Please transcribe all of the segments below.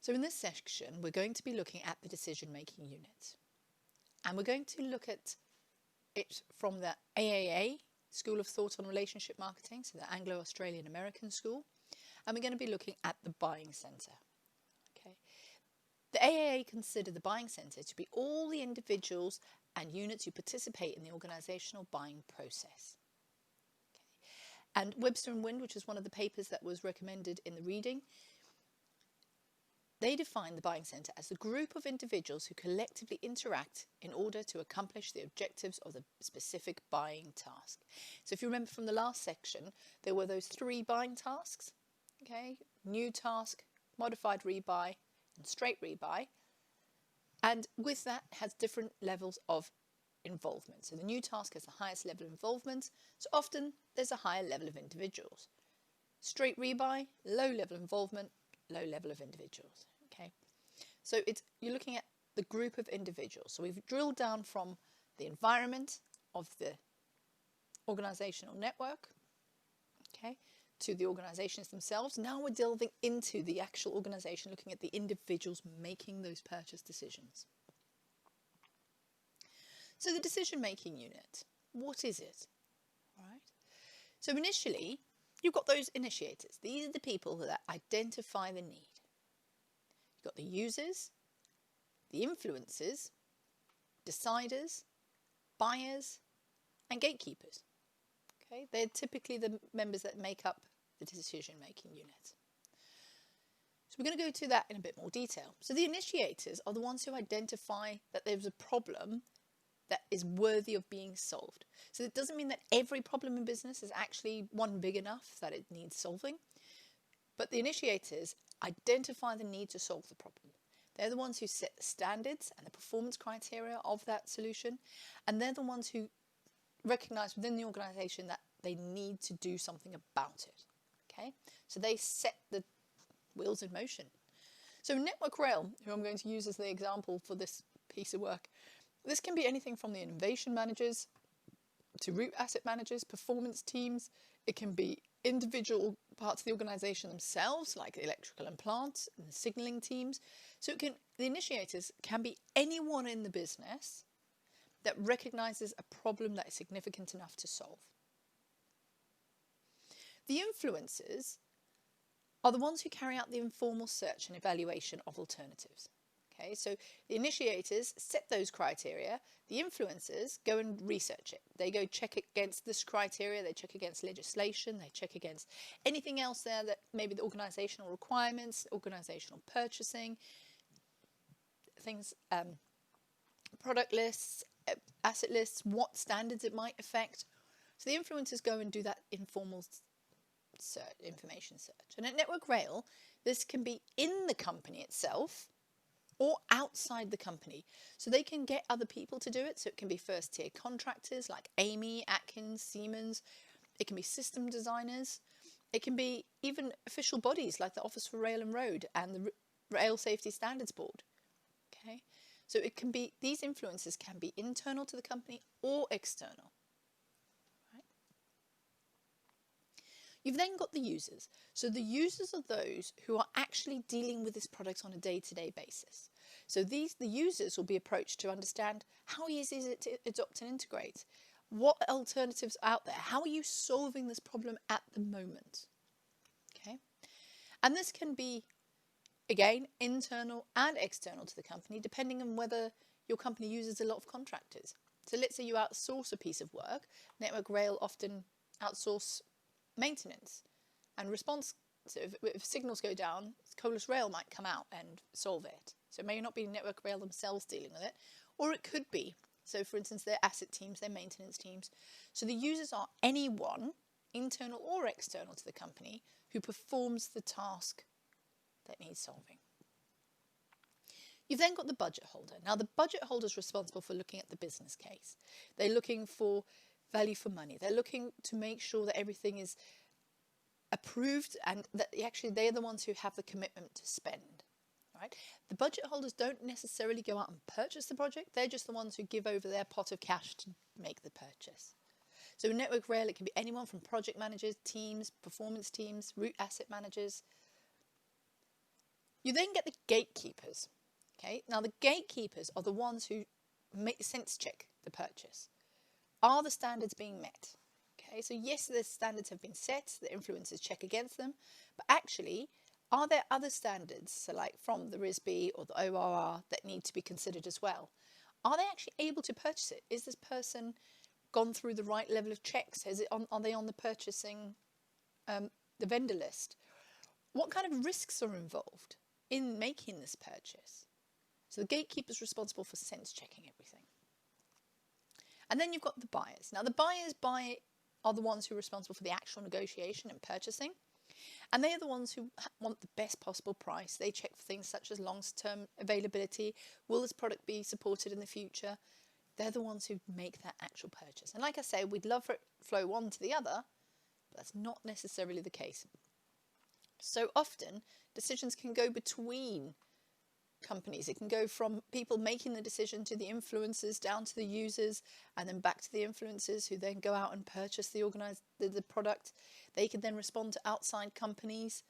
So in this section, we're going to be looking at the decision-making unit. And we're going to look at it from the AAA, School of Thought on Relationship Marketing, so the Anglo-Australian American School. And we're going to be looking at the buying centre. Okay. The AAA consider the buying centre to be all the individuals and units who participate in the organisational buying process. Okay. And Webster and Wind, which is one of the papers that was recommended in the reading, they define the buying centre as the group of individuals who collectively interact in order to accomplish the objectives of the specific buying task. So if you remember from the last section, there were those 3 buying tasks, okay? New task, modified rebuy, and straight rebuy. And with that has different levels of involvement. So the new task has the highest level of involvement, so often there's a higher level of individuals. Straight rebuy, low level of involvement, low level of individuals. Okay, so you're looking at the group of individuals. So we've drilled down from the environment of the organisational network, okay, to the organisations themselves. Now we're delving into the actual organisation, looking at the individuals making those purchase decisions. So the decision-making unit, what is it? All right. So initially, you've got those initiators. These are the people that identify the need. You've got the users, the influencers, deciders, buyers, and gatekeepers. Okay, they're typically the members that make up the decision-making unit. So we're going to go to that in a bit more detail. So the initiators are the ones who identify that there's a problem that is worthy of being solved. So it doesn't mean that every problem in business is actually one big enough that it needs solving, but the initiators identify the need to solve the problem. They're the ones who set the standards and the performance criteria of that solution, and they're the ones who recognise within the organisation that they need to do something about it. Okay, so they set the wheels in motion. So Network Rail, who I'm going to use as the example for this piece of work, this can be anything from the innovation managers to route asset managers, performance teams. It can be individual parts of the organisation themselves, like the electrical and plant and the signalling teams. So the initiators can be anyone in the business that recognises a problem that is significant enough to solve. The influencers are the ones who carry out the informal search and evaluation of alternatives. Okay, so the initiators set those criteria, the influencers go and research it. They go check it against this criteria, they check against legislation, they check against anything else there that maybe the organisational requirements, organisational purchasing, things, product lists, asset lists, what standards it might affect. So the influencers go and do that informal search, information search. And at Network Rail, this can be in the company itself or outside the company. So they can get other people to do it. So it can be first tier contractors like Amy, Atkins, Siemens. It can be system designers. It can be even official bodies like the Office for Rail and Road and the Rail Safety Standards Board. Okay, so it can be, these influences can be internal to the company or external. Right? You've then got the users. So the users are those who are actually dealing with this product on a day-to-day basis. So the users will be approached to understand how easy is it to adopt and integrate? What alternatives are out there? How are you solving this problem at the moment? Okay, and this can be, again, internal and external to the company, depending on whether your company uses a lot of contractors. So let's say you outsource a piece of work. Network Rail often outsource maintenance and response. So if signals go down, Colas Rail might come out and solve it. So it may not be Network Rail themselves dealing with it, or it could be. So for instance, their asset teams, their maintenance teams. So the users are anyone, internal or external to the company, who performs the task that needs solving. You've then got the budget holder. Now the budget holder is responsible for looking at the business case. They're looking for value for money. They're looking to make sure that everything is approved and that actually they're the ones who have the commitment to spend. Right? The budget holders don't necessarily go out and purchase the project. They're just the ones who give over their pot of cash to make the purchase. So in Network Rail, it can be anyone from project managers, teams, performance teams, route asset managers, You then get the gatekeepers. Okay, now the gatekeepers are the ones who sense check the purchase. Are the standards being met? Okay, so yes, the standards have been set, the influencers check against them, but actually, are there other standards, so like from the RISB or the ORR, that need to be considered as well? Are they actually able to purchase it? Is this person gone through the right level of checks? Are they on the purchasing, the vendor list? What kind of risks are involved in making this purchase? So the gatekeeper's responsible for sense checking everything. And then you've got the buyers. Now the buyers are the ones who are responsible for the actual negotiation and purchasing. And they are the ones who want the best possible price. They check for things such as long-term availability. Will this product be supported in the future? They're the ones who make that actual purchase. And like I say, we'd love for it to flow one to the other, but that's not necessarily the case. So often, decisions can go between companies. It can go from people making the decision to the influencers, down to the users, and then back to the influencers who then go out and purchase the product. They can then respond to outside companies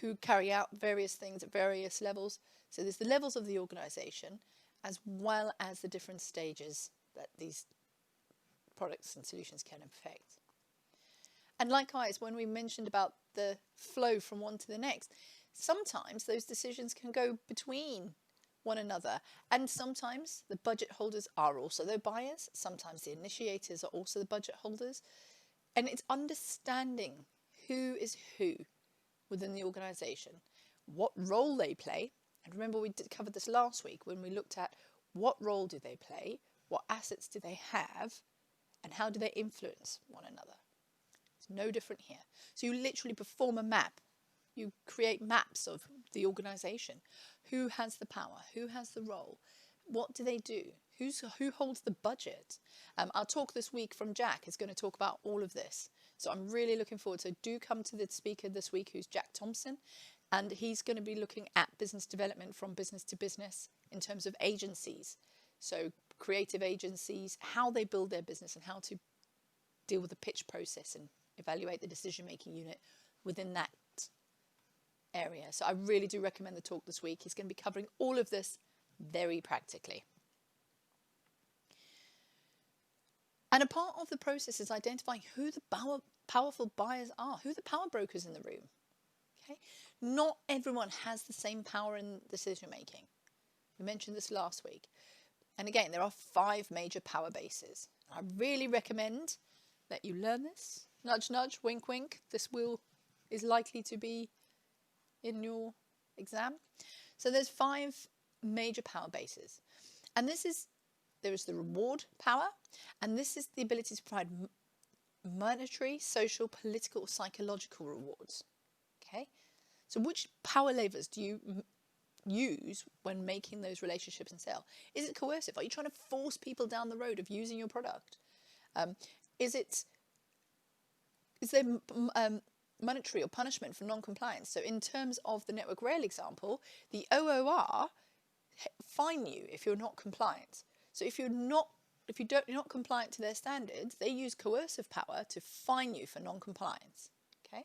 who carry out various things at various levels. So there's the levels of the organisation as well as the different stages that these products and solutions can affect. And likewise, when we mentioned about the flow from one to the next, sometimes those decisions can go between one another, and sometimes the budget holders are also the buyers, sometimes the initiators are also the budget holders, and it's understanding who is who within the organisation, what role they play. And remember, we covered this last week when we looked at what role do they play, what assets do they have, and how do they influence one another. It's no different here. So you literally perform a map. You create maps of the organisation. Who has the power? Who has the role? What do they do? Who holds the budget? Our talk this week from Jack is going to talk about all of this. So I'm really looking forward. So do come to the speaker this week, who's Jack Thompson. And he's going to be looking at business development from business to business in terms of agencies. So creative agencies, how they build their business and how to deal with the pitch process and evaluate the decision-making unit within that area. So I really do recommend the talk this week. He's going to be covering all of this very practically. And a part of the process is identifying who the powerful buyers are, who are the power brokers in the room. Okay? Not everyone has the same power in decision making. We mentioned this last week. And again, there are 5 major power bases. I really recommend that you learn this. Nudge, nudge, wink, wink. This is likely to be in your exam. So there's 5 major power bases. And there is the reward power, and this is the ability to provide monetary, social, political, psychological rewards. Okay? So which power levers do you use when making those relationships and sale? Is it coercive? Are you trying to force people down the road of using your product? Is there monetary or punishment for non-compliance? So in terms of the Network Rail example, the OOR fine you if you're not compliant. So if you're not compliant to their standards, they use coercive power to fine you for non-compliance. Okay.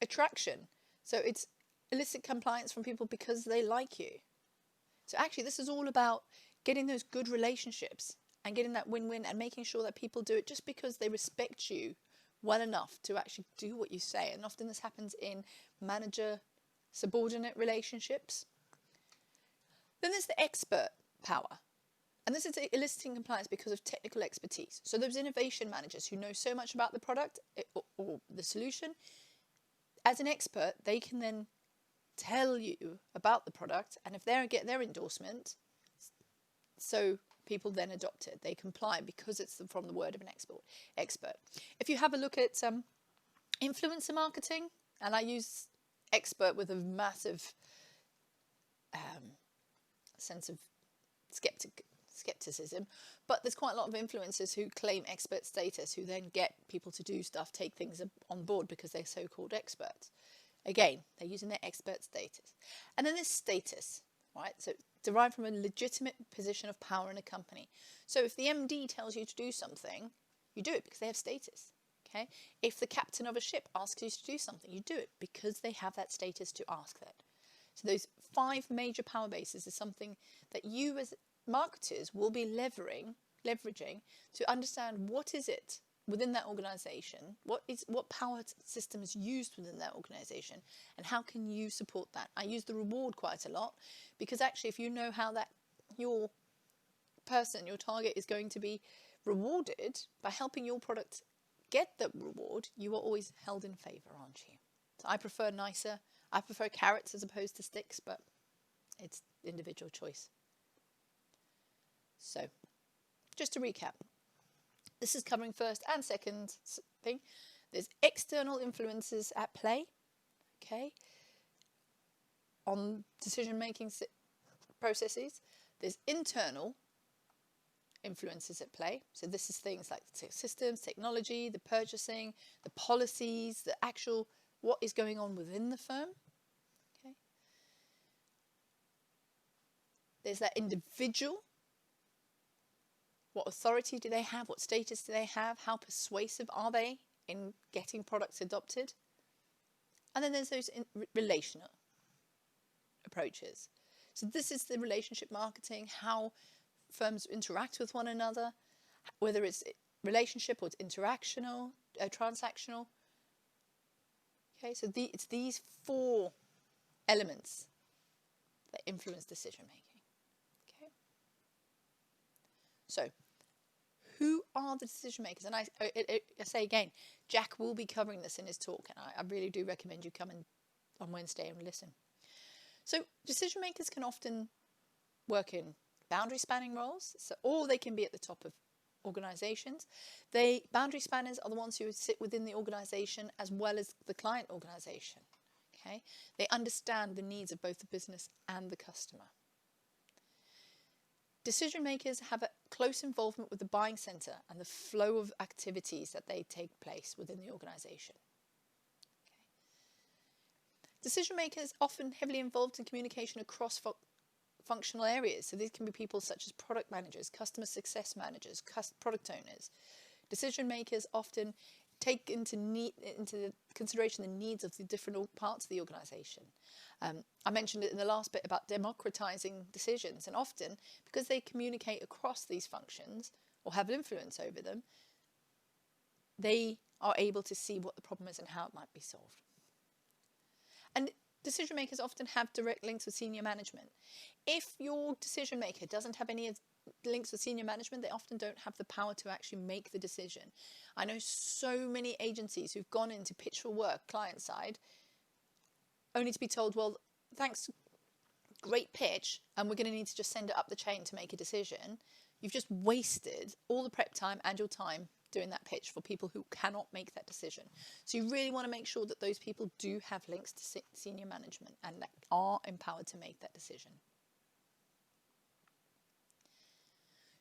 Attraction. So it's illicit compliance from people because they like you. So actually, this is all about getting those good relationships and getting that win-win and making sure that people do it just because they respect you well enough to actually do what you say. And often this happens in manager-subordinate relationships. Then there's the expert power. And this is eliciting compliance because of technical expertise. So those innovation managers who know so much about the product or the solution, as an expert, they can then tell you about the product, and if they get their endorsement, so people then adopt it. They comply because it's from the word of an expert. If you have a look at influencer marketing, and I use expert with a massive sense of skepticism, but there's quite a lot of influencers who claim expert status, who then get people to do stuff, take things on board because they're so-called experts. Again, they're using their expert status. And then there's status, right? So derived from a legitimate position of power in a company. So if the MD tells you to do something, you do it because they have status, Okay? If the captain of a ship asks you to do something, you do it because they have that status to ask that. So those 5 major power bases is something that you as marketers will be leveraging to understand what is it within that organization, what power system is used within that organization, and how can you support that. I use the reward quite a lot because actually if you know how that your target is going to be rewarded by helping your product get the reward, you are always held in favor, aren't you? So I prefer carrots as opposed to sticks, but it's individual choice. So just to recap, this is covering first and second thing. There's external influences at play, okay, on decision-making processes. There's internal influences at play. So this is things like the systems, technology, the purchasing, the policies, the actual what is going on within the firm. Okay. There's that individual. What authority do they have? What status do they have? How persuasive are they in getting products adopted? And then there's those relational approaches. So this is the relationship marketing, how firms interact with one another, whether it's relationship or it's interactional, transactional. Okay, so it's these 4 elements that influence decision making. Okay. So who are the decision makers? And I say again, Jack will be covering this in his talk, and I really do recommend you come in on Wednesday and listen. So decision makers can often work in boundary spanning roles, or they can be at the top of organizations. Boundary spanners are the ones who sit within the organization as well as the client organization. Okay? They understand the needs of both the business and the customer. Decision makers have a close involvement with the buying center and the flow of activities that they take place within the organization. Okay. Decision makers often heavily involved in communication across functional areas. So these can be people such as product managers, customer success managers, product owners. Decision makers often take into consideration the needs of the different parts of the organization. I mentioned it in the last bit about democratizing decisions, and often because they communicate across these functions or have influence over them, they are able to see what the problem is and how it might be solved. And decision makers often have direct links with senior management. If your decision maker doesn't have any links with senior management, they often don't have the power to actually make the decision. I know so many agencies who've gone in to pitch for work client side only to be told, well, thanks, great pitch, and we're going to need to just send it up the chain to make a decision. You've just wasted all the prep time and your time doing that pitch for people who cannot make that decision. So you really want to make sure that those people do have links to senior management and that are empowered to make that decision.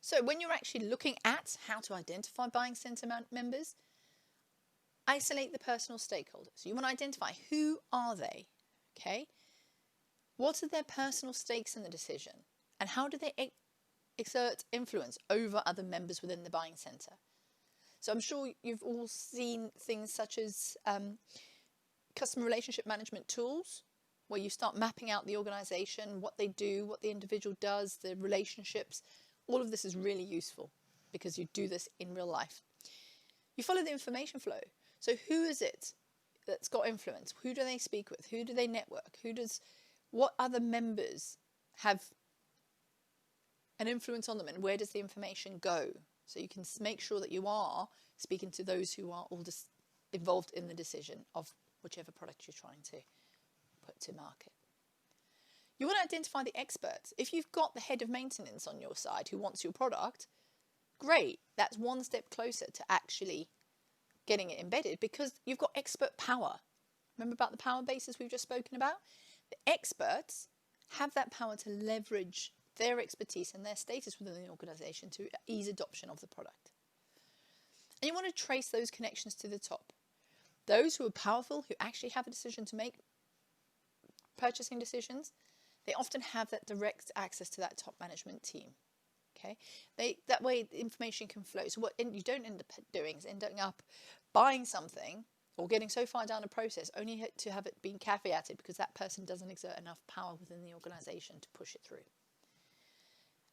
So when you're actually looking at how to identify buying centre members, isolate the personal stakeholders. So you want to identify who are they, okay? What are their personal stakes in the decision? And how do they exert influence over other members within the buying centre? So I'm sure you've all seen things such as customer relationship management tools, where you start mapping out the organisation, what they do, what the individual does, the relationships. All of this is really useful because you do this in real life. You follow the information flow. So who is it that's got influence? Who do they speak with? Who do they network? What other members have an influence on them, and where does the information go? So you can make sure that you are speaking to those who are all involved in the decision of whichever product you're trying to put to market. You want to identify the experts. If you've got the head of maintenance on your side who wants your product, great. That's one step closer to actually getting it embedded because you've got expert power. Remember about the power bases we've just spoken about? The experts have that power to leverage their expertise and their status within the organisation to ease adoption of the product. And you want to trace those connections to the top. Those who are powerful, who actually have a decision to make, purchasing decisions, they often have that direct access to that top management team. Okay, that way the information can flow. So what you don't end up doing is ending up buying something or getting so far down a process only to have it been caveated because that person doesn't exert enough power within the organisation to push it through.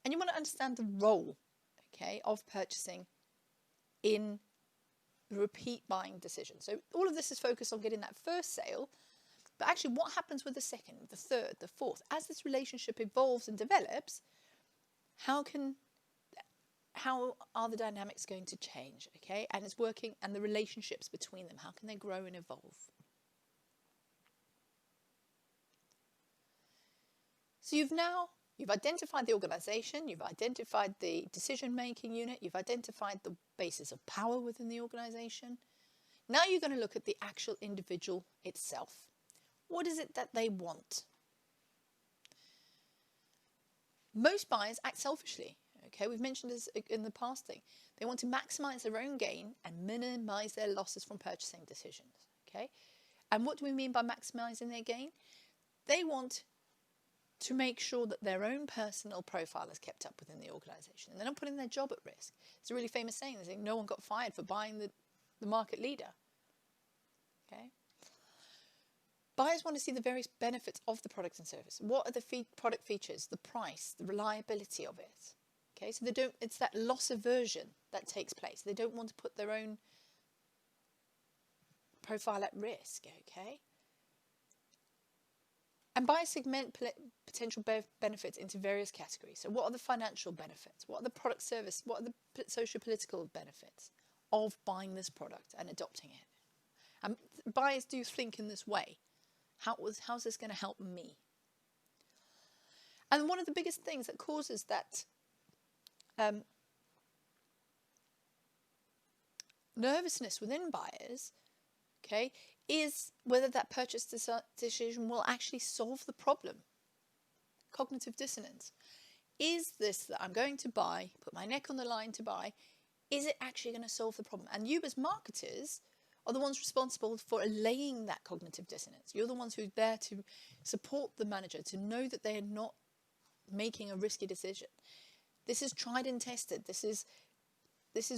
And you want to understand the role, okay, of purchasing in the repeat buying decision. So all of this is focused on getting that first sale, but actually what happens with the second, the third, the fourth? As this relationship evolves and develops, how are the dynamics going to change, okay? And it's working, and the relationships between them, how can they grow and evolve? So you've identified the organisation, you've identified the decision-making unit, you've identified the basis of power within the organisation. Now you're going to look at the actual individual itself. What is it that they want? Most buyers act selfishly. Okay, we've mentioned this in the past thing. They want to maximize their own gain and minimize their losses from purchasing decisions. Okay, and what do we mean by maximizing their gain? They want to make sure that their own personal profile is kept up within the organization. And they're not putting their job at risk. It's a really famous saying. They say no one got fired for buying the market leader. Okay. Buyers want to see the various benefits of the product and service. What are the product features, the price, the reliability of it? Okay, so it's that loss aversion that takes place. They don't want to put their own profile at risk, okay? And buyers segment potential benefits into various categories. So what are the financial benefits? What are the product service? What are the socio-political benefits of buying this product and adopting it? And buyers do think in this way. How's this going to help me? And one of the biggest things that causes that nervousness within buyers, okay, is whether that purchase decision will actually solve the problem. Cognitive dissonance. Is this that I'm going to buy, put my neck on the line to buy, is it actually going to solve the problem? And you as marketers are the ones responsible for allaying that cognitive dissonance. You're the ones who are there to support the manager, to know that they are not making a risky decision. This is tried and tested. This is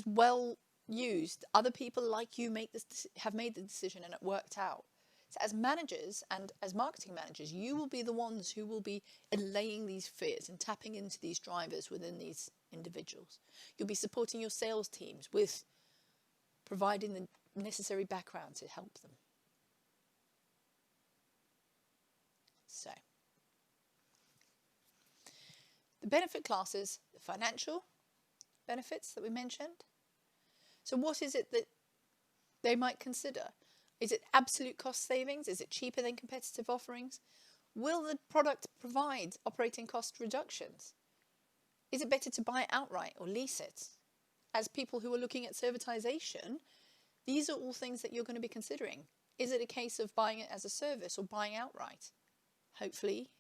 well used. Other people like you have made the decision and it worked out. So as managers and as marketing managers, you will be the ones who will be allaying these fears and tapping into these drivers within these individuals. You'll be supporting your sales teams with providing the necessary background to help them. So the benefit classes, the financial benefits that we mentioned. So what is it that they might consider? Is it absolute cost savings? Is it cheaper than competitive offerings? Will the product provide operating cost reductions? Is it better to buy it outright or lease it? As people who are looking at servitization, these are all things that you're going to be considering. Is it a case of buying it as a service or buying outright? Hopefully,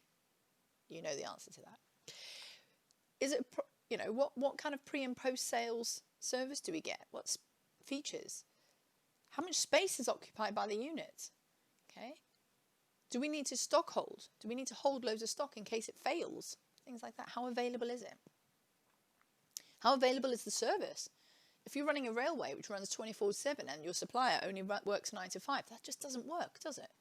you know the answer to that. Is it, what kind of pre and post sales service do we get? What features? How much space is occupied by the unit? Okay. Do we need to stock hold? Do we need to hold loads of stock in case it fails? Things like that. How available is it? How available is the service? If you're running a railway which runs 24/7 and your supplier only works 9 to 5, that just doesn't work, does it?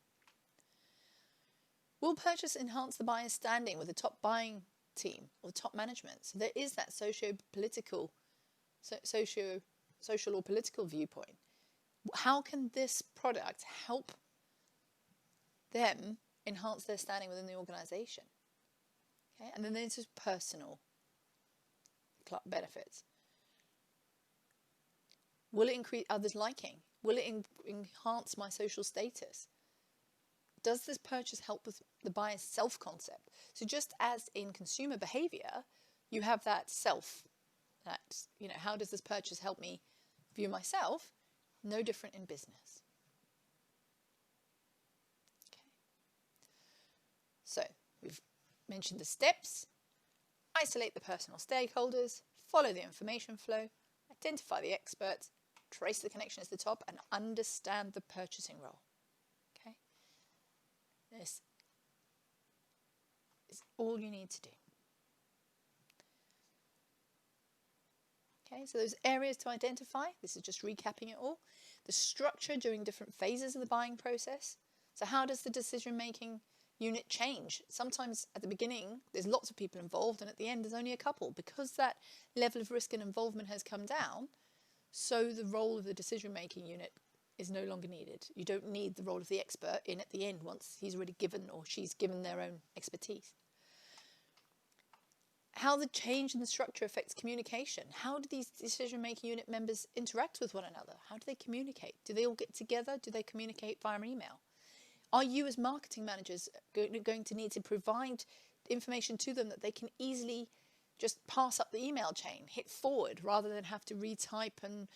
Will purchase enhance the buyer's standing with the top buying team or the top management? So there is that social or political viewpoint. How can this product help them enhance their standing within the organisation? Okay, and then there's just personal benefits. Will it increase others' liking? Will it enhance my social status? Does this purchase help with the buyer's self-concept? So just as in consumer behaviour, you have that self, that, how does this purchase help me view myself? No different in business. Okay. So we've mentioned the steps. Isolate the personal stakeholders, follow the information flow, identify the experts, trace the connection at the top, and understand the purchasing role. Okay? This is all you need to do. Okay, so those areas to identify, this is just recapping it all. the structure during different phases of the buying process. So how does the decision-making unit change? Sometimes at the beginning, there's lots of people involved, and at the end, there's only a couple. Because that level of risk and involvement has come down, so the role of the decision-making unit is no longer needed. You don't need the role of the expert in at the end once he's already given or she's given their own expertise. How the change in the structure affects communication. How do these decision-making unit members interact with one another? How do they communicate? Do they all get together? Do they communicate via email? Are you as marketing managers going to need to provide information to them that they can easily just pass up the email chain, hit forward, rather than have to retype and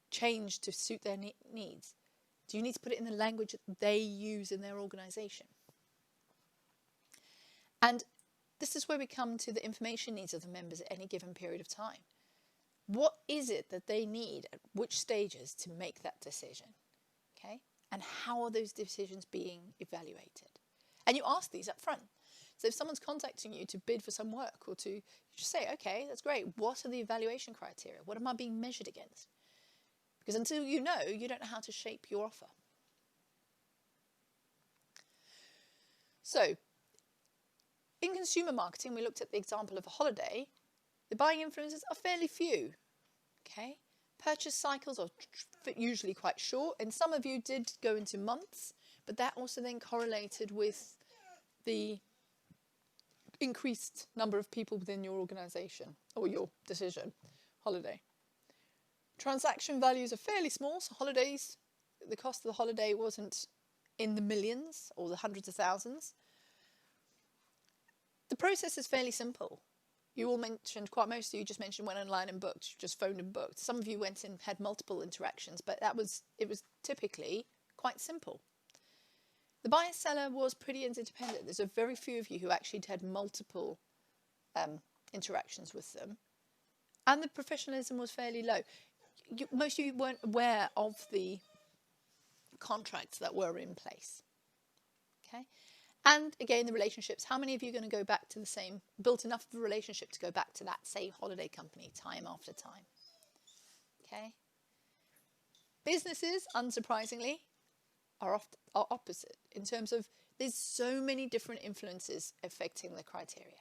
change to suit their needs? Do you need to put it in the language that they use in their organisation? And this is where we come to the information needs of the members at any given period of time. What is it that they need at which stages to make that decision? Okay? And how are those decisions being evaluated? And you ask these up front. So if someone's contacting you to bid for some work or to just say, okay, that's great. What are the evaluation criteria? What am I being measured against? Because until you know how to shape your offer. So in consumer marketing, we looked at the example of a holiday. The buying influences are fairly few. Okay? Purchase cycles are usually quite short, and some of you did go into months, but that also then correlated with the increased number of people within your organisation or your decision holiday. Transaction values are fairly small, so holidays, the cost of the holiday wasn't in the millions or the hundreds of thousands. The process is fairly simple. You all mentioned, quite most of you just mentioned went online and booked, just phoned and booked. Some of you went and had multiple interactions, but it was typically quite simple. The buyer-seller was pretty interdependent. There's a very few of you who actually had multiple interactions with them. And the professionalism was fairly low. Most of you weren't aware of the contracts that were in place. Okay? And again, the relationships. How many of you are going to go back to the same, built enough of a relationship to go back to that same holiday company time after time? Okay? Businesses, unsurprisingly, are opposite in terms of there's so many different influences affecting the criteria.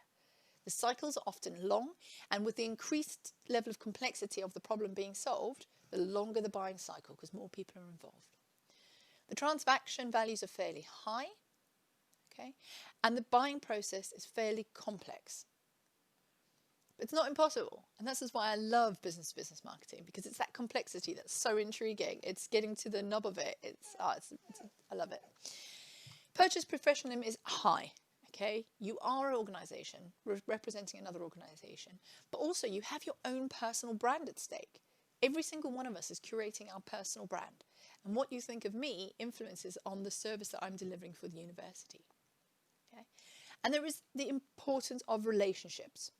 The cycles are often long, and with the increased level of complexity of the problem being solved, the longer the buying cycle because more people are involved. The transaction values are fairly high. Okay, and the buying process is fairly complex. But it's not impossible, and this is why I love business-to-business marketing, because it's that complexity that's so intriguing. It's getting to the nub of it. I love it. Purchase professionalism is high. Okay, you are an organisation representing another organisation, but also you have your own personal brand at stake. Every single one of us is curating our personal brand, and what you think of me influences on the service that I'm delivering for the university. Okay? And there is the importance of relationships,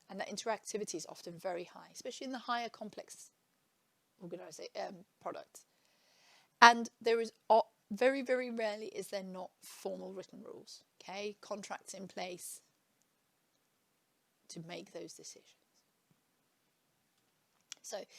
and that interactivity is often very high, especially in the higher complex products. And there is very, very rarely is there not formal written rules, okay, contracts in place to make those decisions. So